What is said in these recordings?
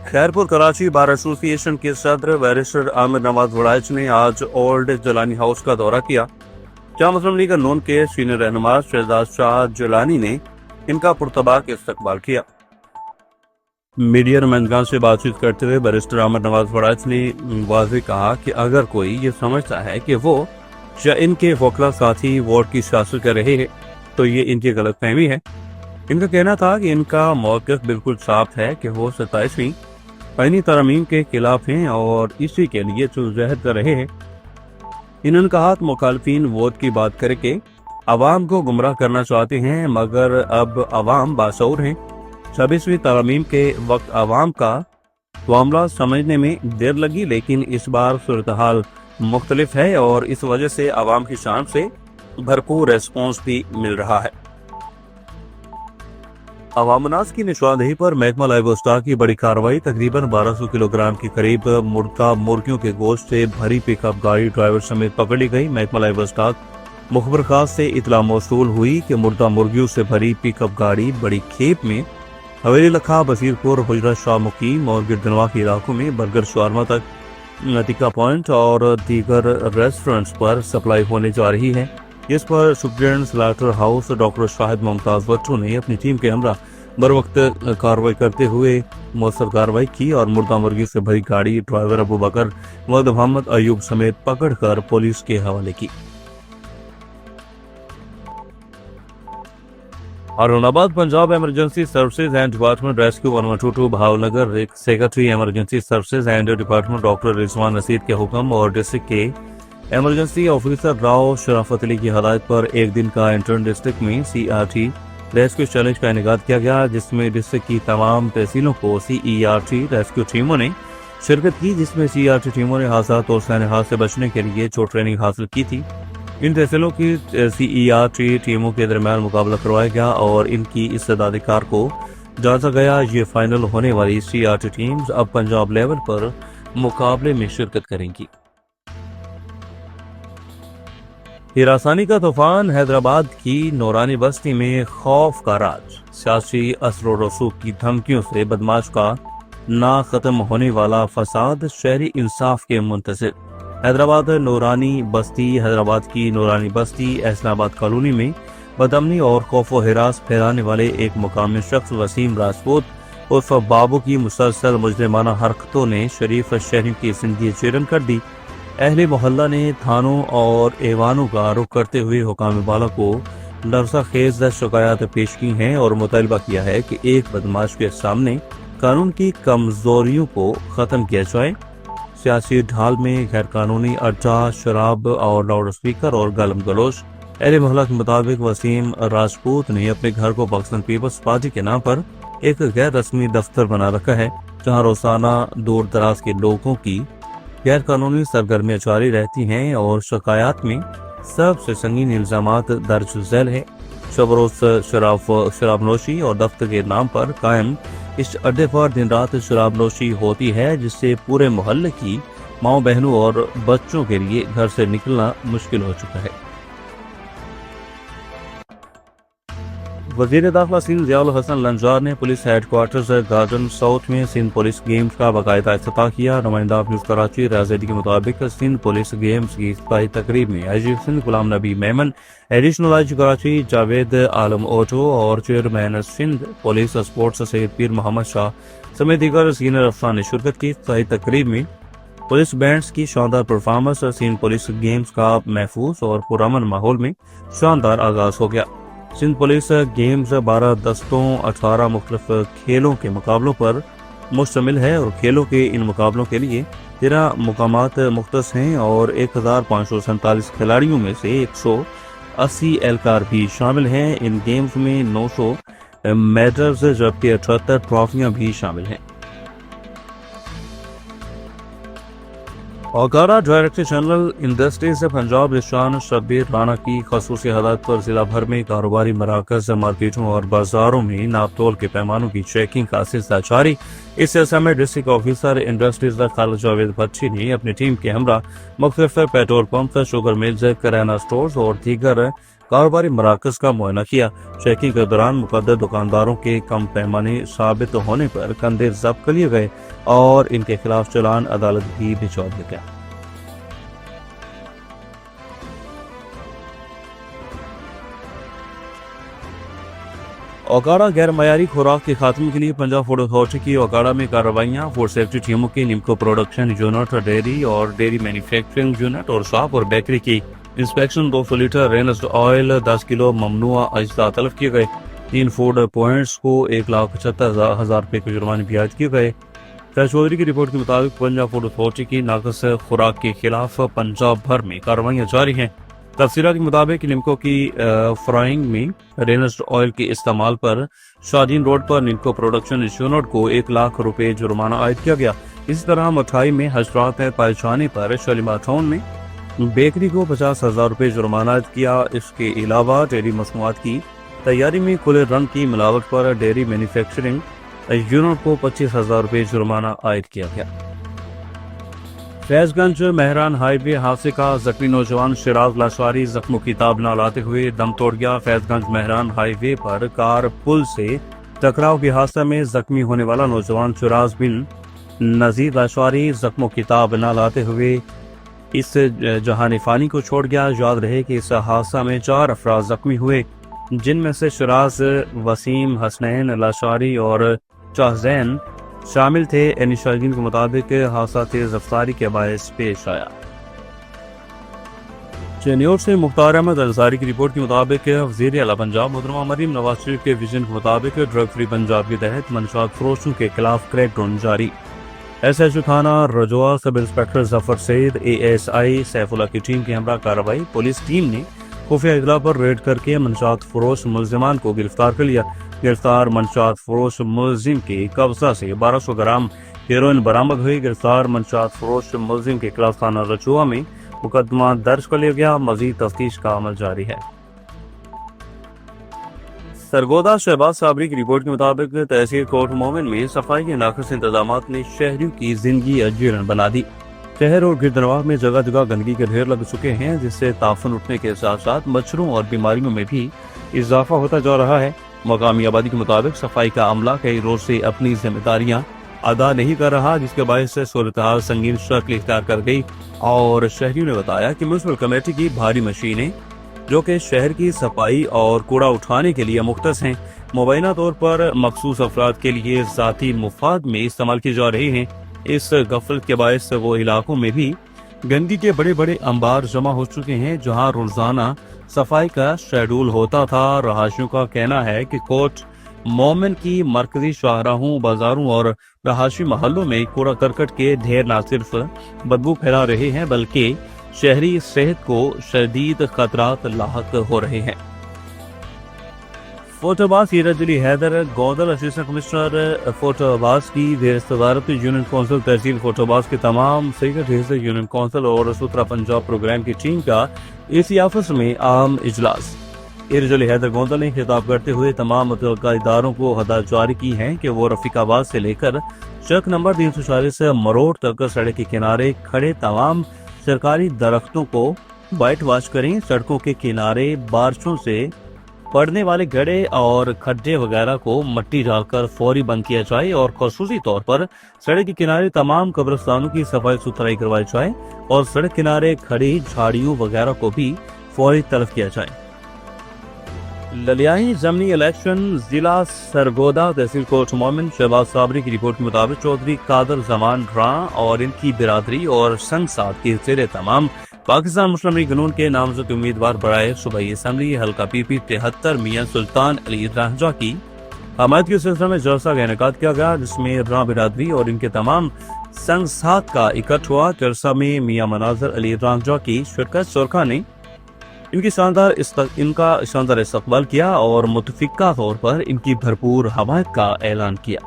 Khairpur Karachi bar association के सदर barrister Aamir Nawaz Waraich ने आज ओल्ड जलानी हाउस का दौरा किया, जहां मुस्लिम लीग नून के सीनियर रहनुमा शहजाद शाह जलानी ने इनका पुरतबाक इस्तकबाल किया। मीडिया नुमाइंदगान से बातचीत करते हुए बैरिस्टर आमिर नवाज वड़ाइच ने वाज़ेह कहा कि अगर कोई ये समझता है कि वो या इनके वकला साथी वोट की सियासत कर रहे हैं तो ये इनकी गलतफहमी है। इनका कहना था कि इनका मौक़िफ़ बिल्कुल साफ है कि वो 27वीं आईनी तरमीम के खिलाफ हैं और इसी के लिए जद्दोजहद कर रहे हैं। इन्होंने कहा कि मुखालफिन वोट की बात करके अवाम को गुमराह करना चाहते हैं, मगर अब अवाम बाशऊर हैं। 26वीं तरमीम के वक्त अवाम का मामला समझने में देर लगी, लेकिन इस बार सूरत हाल मुख्तलिफ है और इस वजह से अवाम की शान से भरपूर रेस्पॉन्स भी मिल रहा है। अवामनास की निशानदेही पर महकमा लाइव स्टॉक की बड़ी कार्रवाई। तकरीबन 1200 किलोग्राम के करीब मुर्गा मुर्गियों के गोश्त से भरी पिकअप गाड़ी ड्राइवर समेत पकड़ ली गई। महकमा लाइव स्टॉक मुखबर खास से इतला मौसूल हुई कि मुर्गा मुर्गियों से भरी पिकअप गाड़ी बड़ी खेप में हवेली लखा, बसीरपुर, हुजरा शाह मुकीम और गिरदनवा के इलाकों में बर्गर शवारमा तक टिक्का पॉइंट और दीगर रेस्टोरेंट्स पर सप्लाई होने जा रही है। इस पर superintendent slaughter house doctor Shahid Mumtaz Bhattu ने अपनी टीम के हमरा बर वक्त कार्रवाई करते हुए मौसर कार्रवाई की और मुर्गा मुर्गी से भरी गाड़ी ड्राइवर अबू बकर व मोहम्मद अयूब समेत पकड़कर पुलिस के हवाले की। Aurangabad Punjab emergency services and department rescue 1122 Bhavnagar secretary emergency services and department doctor Rizwan Nasir के हुक्म और डिस्ट्रिक्ट के एमरजेंसी ऑफिसर राव शराफत अली की हदायत पर एक दिन का इंटर्न डिस्ट्रिक्ट में CRT रेस्क्यू चैलेंज का इनेकाद किया गया, जिसमें डिस्ट्रिक्ट की तमाम तहसीलों को CERT रेस्क्यू टीमों ने शिरकत की, जिसमें CERT टीमों ने हादसात और सैन्य से बचने के लिए जो ट्रेनिंग हासिल की थी। इन तहसीलों की CERT टीमों के दरमियान मुकाबला करवाया गया और इनकी इस्तेदादिकार को जांचा गया। ये फाइनल होने वाली CERT टीम्स अब पंजाब लेवल पर मुकाबले में शिरकत करेंगी। हिरासानी का तूफान, हैदराबाद की नूरानी बस्ती में खौफ का राज। सियासी असर रसूख की धमकियों से बदमाश का ना खत्म होने वाला फसाद, शहरी इंसाफ के मुंतज़िर। हैदराबाद की नूरानी बस्ती एहसनाबाद कॉलोनी में बदअमनी और खौफ व हिरास फैलाने वाले एक मुकामी शख्स वसीम राजपूत उर्फ बाबू की मुसलसल मुजरिमाना हरकतों ने शरीफ शहरियों की जिंदगी चैरन कर दी। अहले मोहल्ला ने थानों और ऐवानों का रुख करते हुए हुकाम बाला को लरसा खेज शिकायत पेश की हैं और मुतालबा किया है कि एक बदमाश के सामने कानून की कमजोरियों को खत्म किया जाए। सियासी ढाल में गैर कानूनी अड्डा, शराब और लाउड स्पीकर और गालम गलोच। अहले मोहल्ला के मुताबिक वसीम राजपूत ने अपने घर को पाकिस्तान पीपल्स पार्टी के नाम पर एक गैर रस्मी दफ्तर बना रखा है, जहाँ रोजाना दूर दराज के लोगों की गैर कानूनी सरगर्मियां जारी रहती हैं और शिकायत में सबसे संगीन इल्जामात दर्ज झैल है। शबरोज शराब नोशी और दफ्तर के नाम पर कायम इस अड्डे पर दिन रात शराब नोशी होती है, जिससे पूरे मोहल्ले की माओ बहनों और बच्चों के लिए घर से निकलना मुश्किल हो चुका है। वज़ीर दाखिला सिंध ज़ियाउल हसन लंजार ने पुलिस हेडक्वार्टर्स गार्डन साउथ में सिंध पुलिस गेम्स का बाकायदा इफ्तिताह किया। नुमाइंदा न्यूज़ कराची राज़ेदी के मुताबिक सिंध पुलिस गेम्स की इफ्तिताही तकरीब में IG Sindh Ghulam Nabi Memon, additional IG Karachi Javed Alam Odho और chairman Sindh police sports Syed Pir Mohammad Shah समेत दीगर सीनियर अफसरान ने शिरकत की। इफ्तिताही तकरीब में पुलिस बैंड्स की शानदार परफॉर्मेंस, सिंध पुलिस गेम्स का महफूज और पुरअमन माहौल में शानदार आगाज हो गया। सिंध पुलिस गेम्स 12 दस्तों 18 मुख्तलिफ खेलों के मुकाबलों पर मुश्तमिल है और खेलों के इन मुकाबलों के लिए 13 मुकामात मुख्तस हैं और 1547 खिलाड़ियों में से 180 एहलकार भी शामिल हैं। इन गेम्स में 900 मेडल्स जबकि 78 ट्रॉफियां भी शामिल हैं। औकारा डायरेक्टर जनरल इंडस्ट्रीज पंजाब निशान शब्बीर राणा की खसूसी हदायत पर जिला भर में कारोबारी मराकज, मार्केटों और बाजारों में नापतोल के पैमानों की चेकिंग का सिलसिला जारी। इस सिलसिले में district officer industries Khalid Javed Bhatti ने अपनी टीम के हमरा मुख्तलिफ पेट्रोल पंप, शुगर मिल्स, किराना स्टोर्स और दीगर कारोबारी मराकज का मुआयना किया। चेकिंग के दौरान मुकद्दर दुकानदारों के कम पैमाने साबित होने पर कंधे जब्त कर लिए गए और इनके खिलाफ चालान अदालत भी भिजवा दिया गया। ओकाड़ा गैर मयारी खुराक के खात्मे के लिए पंजाब फूड अथॉरिटी की ओकाड़ा में कार्रवाइयाँ। फूड सेफ्टी टीमों की निम्को प्रोडक्शन यूनिट, डेयरी और डेयरी मैन्युफैक्चरिंग यूनिट और शॉप और बेकरी की इंस्पेक्शन। 200 लीटर रेनस्ट ऑयल, 10 किलो ममनुआ अज्जा तलब किए गए। 3 फूड पॉइंट्स को 1,75,000 रुपये के जुर्माने भी आयद किए गए। फैज चौधरी की रिपोर्ट के मुताबिक पंजाब फूड अथॉरिटी की नाकस खुराक के खिलाफ पंजाब भर में कार्रवाइयाँ जारी हैं। तफसीलात के मुताबिक निम्को की फ्राइंग में रेनस्ट ऑयल के इस्तेमाल पर शादीन रोड पर निम्को प्रोडक्शन यूनिट को 1 लाख रुपए जुर्माना आयद किया गया। इसी तरह मिठाई में हशरात पाए जाने पर शलीमा टाउन में बेकरी को 50,000 रुपए जुर्माना आयद किया। इसके अलावा डेयरी मसनूआत की तैयारी में खुले रंग की मिलावट पर डेयरी मैन्युफैक्चरिंग यूनिट को 25,000 रुपए जुर्माना आयद किया गया। फैजगंज महरान हाईवे हादसे का जख्मी नौजवान शिराज लाशवारी जख्मों की ताब न लाते हुए दम तोड़ गया। फैजगंज महरान हाईवे पर कार पुल से टकराव के हादसे में जख्मी होने वाला नौजवान शिराज बिन नजीर लाशवारी जख्मों की ताब न लाते हुए इस जहानी फानी को छोड़ गया। याद रहे कि इस हादसा में 4 अफराद जख्मी हुए, जिनमें से शिराज, वसीम, हसनैन लाशवारी और शाहजैन शामिल थे। एनिशादीन के मुताबिक हादसा तेज रफ्तारी के बायस पेश आया। चेन्नौर से मुख्तार अहमद अंसारी की रिपोर्ट के मुताबिक वज़ीर आला पंजाब मोहतरमा मरीम नवाज शरीफ के विजन के मुताबिक ड्रग फ्री पंजाब के तहत मंशा फरोशों के खिलाफ क्रैकडाउन जारी। SHO थाना Rajoa sub inspector Zafar Saeed, ASI Saifullah की टीम की हमरा कार्रवाई। पुलिस टीम ने खुफिया इतला पर रेड करके मंशात फरोश मुलजिमान को गिरफ्तार कर लिया। गिरफ्तार मंशात फरोश मुलजिम के कब्जा से 1200 ग्राम हेरोइन बरामद हुई। गिरफ्तार मंशात फरोश मुलजिम के खिलाफ थाना रजौआ में मुकदमा दर्ज कर लिया गया। मजीद तफ्तीश का अमल जारी है। सरगोदा शहबाज साबरी की रिपोर्ट के मुताबिक तहसील कोट मोमिन में सफाई के नाकस इंतजाम ने शहरियों की जिंदगी अजीरन बना दी। शहर और गिरदनवाह में जगह जगह गंदगी के ढेर लग चुके हैं, जिससे ताफन उठने के साथ साथ मच्छरों और बीमारियों में भी इजाफा होता जा रहा है। मकामी आबादी के मुताबिक सफाई का अमला कई रोज से अपनी जिम्मेदारियां अदा नहीं कर रहा, जिसके बायस से सूरत-ए-हाल संगीन शक्ल इख्तियार कर गई। और शहरियों ने बताया कि म्युनिसिपल कमेटी की भारी मशीनें जो कि शहर की सफाई और कूड़ा उठाने के लिए मुख्तस हैं, मुबैना तौर पर मखसूस अफराद के लिए ज़ाती मुफाद में इस्तेमाल की जा रही हैं। इस गफलत के बायस वो इलाकों में भी गंदगी के बड़े बड़े अंबार जमा हो चुके हैं, जहां रोजाना सफाई का शेड्यूल होता था। रहायशियों का कहना है कि कोट मोमिन की मरकजी शाहराहों, बाजारों और रहायशी महलों में कूड़ा करकट के ढेर न सिर्फ बदबू फैला रहे हैं, बल्कि शहरी सेहत को शदीद खतरात लाहक हो रहे हैं। फोर्टोबाज सीरज अली हैदर गौदल असिस्टेंट कमिश्नर फोर्टोबाज की जेर सदारत यूनियन कौंसिल तहसील फोर्टोबाज के तमाम सेक्रेटरीज यूनियन कौंसिल और सुतरा पंजाब प्रोग्राम की टीम का AC ऑफिस में आम इजलास। सीरज अली हैदर गौदल ने खिताब करते हुए तमाम मुतल्लिका इदारों को हदायत जारी की हैं कि वो रफीकाबाद से लेकर चक नंबर 340 मरोड़ तक सड़क के किनारे खड़े तमाम सरकारी दरख्तों को वाइट वॉश करें। सड़कों के किनारे बारिशों से पड़ने वाले गड्ढे और खड्डे वगैरह को मट्टी डालकर फौरी बंद किया जाए और खसूसी तौर पर सड़क के किनारे तमाम कब्रिस्तानों की सफाई सुथराई करवाई जाए और सड़क किनारे खड़ी झाड़ियों वगैरह को भी फौरी तलब किया जाए। ललियाही जमनी इलेक्शन जिला सरगोदा तहसील कोट मोमिन शहबाज साबरी की रिपोर्ट के मुताबिक चौधरी कादर जमान ड्रा और इनकी बिरादरी और संग साथ के जेर तमाम पाकिस्तान मुस्लिम लीग नून के नामजद उम्मीदवार बराए सूबाई असम्बली हल्का PP 73 मियां सुल्तान अली रांझा की हमायत के सिलसिले में जलसा का इनेकाद किया गया, जिसमें रा बिरादरी और इनके तमाम संग साथ का इकट्ठ हुआ। जलसा में मियां मनाजर अली रांझा की शिरकत शोरखा ने इनका शानदार इस्तकबाल किया और मुतफिका तौर पर इनकी भरपूर हमायत का ऐलान किया।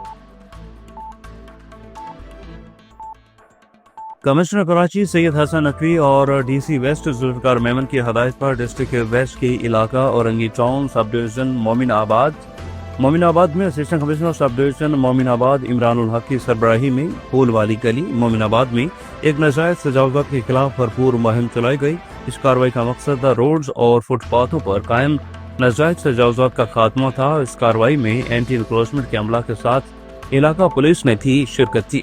कमिश्नर कराची सैयद हसन नकवी और DC वेस्ट जुल्फिकार मेमन की हदायत पर डिस्ट्रिक्ट वेस्ट के इलाका Orangi town sub division Mominabad में assistant commissioner sub division Mominabad Imranul Haq की सरबराही में फूल वाली गली मोमिनाबाद में एक नाजायज सजावट के खिलाफ भरपूर मुहिम चलाई गई। اس کارروائی کا مقصد روڈز اور فٹ پاتھوں پر قائم ناجائز تجاوزات کا خاتمہ تھا۔ اس کارروائی میں اینٹی انکروچمنٹ کے عملہ کے ساتھ علاقہ پولیس نے بھی شرکت کی۔